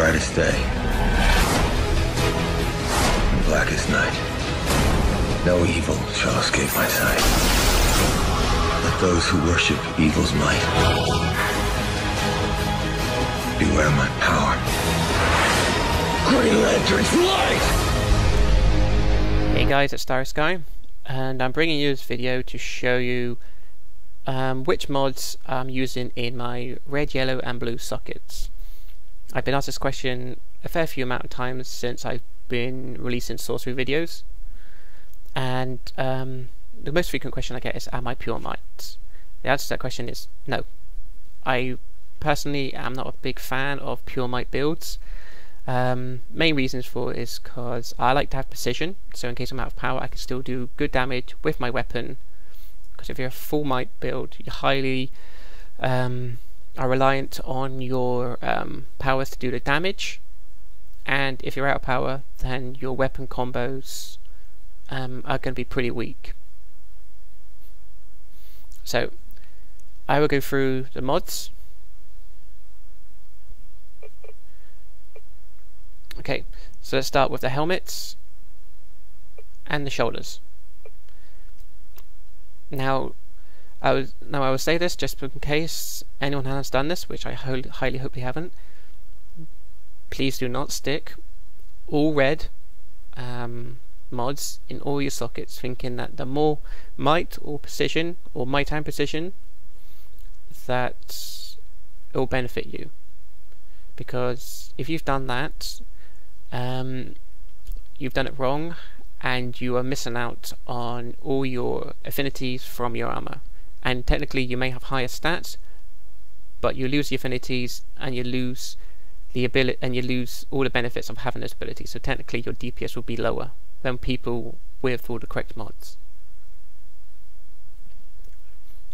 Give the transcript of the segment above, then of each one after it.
brightest day and blackest night, no evil shall escape my sight. Let those who worship evil's might beware my power. Green Lantern's light! Hey guys, it's StarrySky, and I'm bringing you this video to show you which mods I'm using in my red, yellow and blue sockets. I've been asked this question a fair few amount of times since I've been releasing sorcery videos, and the most frequent question I get is, am I pure might? The answer to that question is no. I personally am not a big fan of pure might builds. Main reasons for it is because I like to have precision, so in case I'm out of power I can still do good damage with my weapon. Because if you're a full might build, you highly are reliant on your powers to do the damage, and if you're out of power then your weapon combos are going to be pretty weak. So I will go through the mods. Okay, so let's start with the helmets and the shoulders. Now I will say this just in case anyone has done this, which I highly hope they haven't. Please do not stick all red mods in all your sockets, thinking that the more might or precision, or might and precision, that it will benefit you. Because if you've done that, you've done it wrong, and you are missing out on all your affinities from your armor. And technically you may have higher stats, but you lose the affinities and you lose the ability, and you lose all the benefits of having this ability. So technically your DPS will be lower than people with all the correct mods.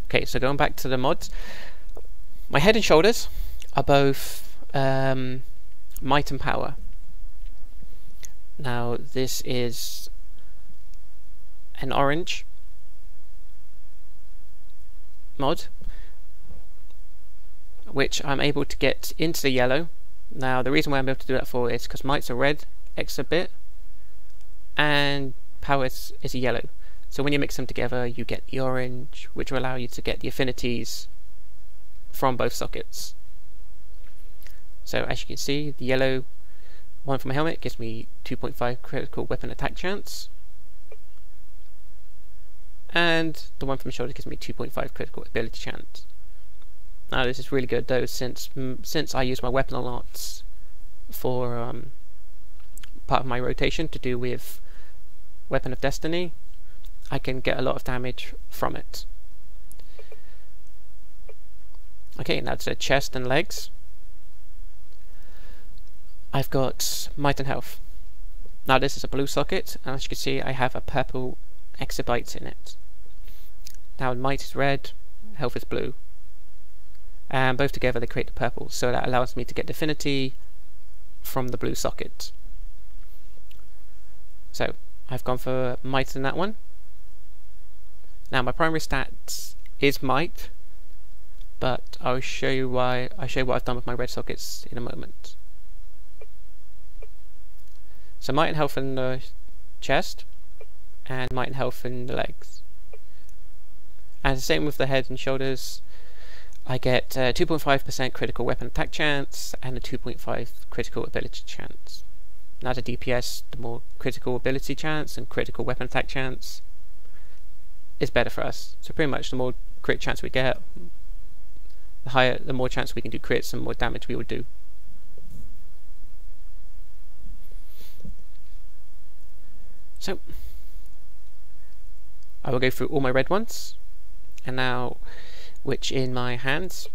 Okay, so going back to the mods, my head and shoulders are both might and power. Now this is an orange mod, which I'm able to get into the yellow. Now the reason why I'm able to do that for is because mights are red extra bit and power is a yellow, so when you mix them together you get the orange, which will allow you to get the affinities from both sockets. So as you can see, the yellow one from my helmet gives me 2.5 critical weapon attack chance, and the one from the shoulder gives me 2.5 critical ability chance. Now this is really good though, since I use my weapon a lot for part of my rotation to do with Weapon of Destiny, I can get a lot of damage from it. Okay, now to the chest and legs. I've got might and health. Now this is a blue socket, and as you can see I have a purple exabytes in it. Now might is red, health is blue, and both together they create the purple, so that allows me to get affinity from the blue socket. So I've gone for might in that one. Now my primary stats is might, but I'll show you why. I'll show you what I've done with my red sockets in a moment. So might and health in the chest, and might and health in the legs. And the same with the head and shoulders. I get 2.5% critical weapon attack chance and a 2.5 critical ability chance. Now the DPS, the more critical ability chance and critical weapon attack chance is better for us. So pretty much the more crit chance we get, the more chance we can do crits and more damage we will do. So I will go through all my red ones, and now which in my hands,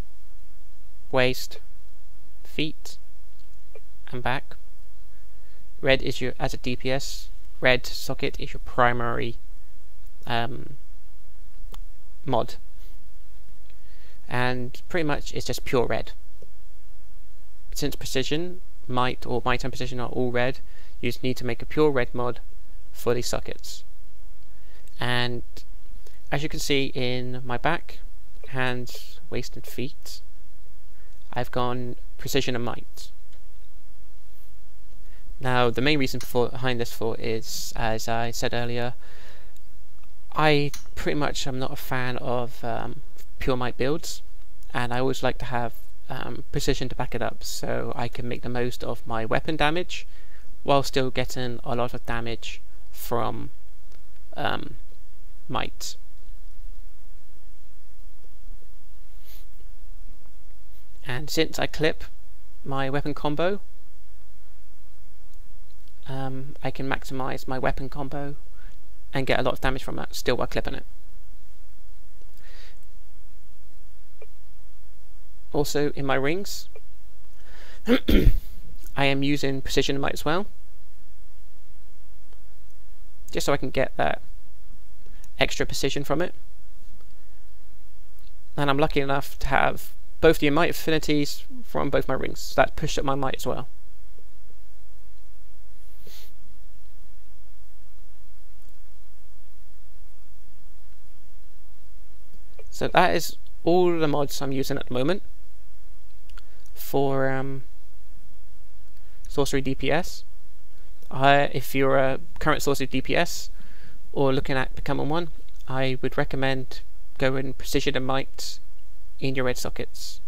waist, feet and back. Red is your, as a DPS, red socket is your primary mod, and pretty much it's just pure red. Since precision, might and precision are all red, you just need to make a pure red mod for these sockets. And as you can see in my back, hands, waist and feet, I've gone precision and might. Now the main reason behind this is, as I said earlier, I pretty much am not a fan of pure might builds, and I always like to have precision to back it up, so I can make the most of my weapon damage while still getting a lot of damage from might. And since I clip my weapon combo, I can maximize my weapon combo and get a lot of damage from that still while clipping it. Also in my rings, I am using precision might as well, just so I can get that extra precision from it. And I'm lucky enough to have both the might affinities from both my rings, so that pushed up my might as well. So that is all the mods I'm using at the moment for Sorcery DPS. If you're a current Sorcery DPS or looking at becoming one, I would recommend going precision and might in your red sockets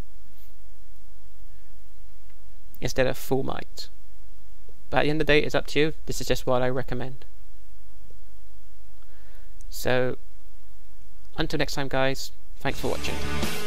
instead of full might. But at the end of the day, it's up to you. This is just what I recommend. So until next time, guys, thanks for watching.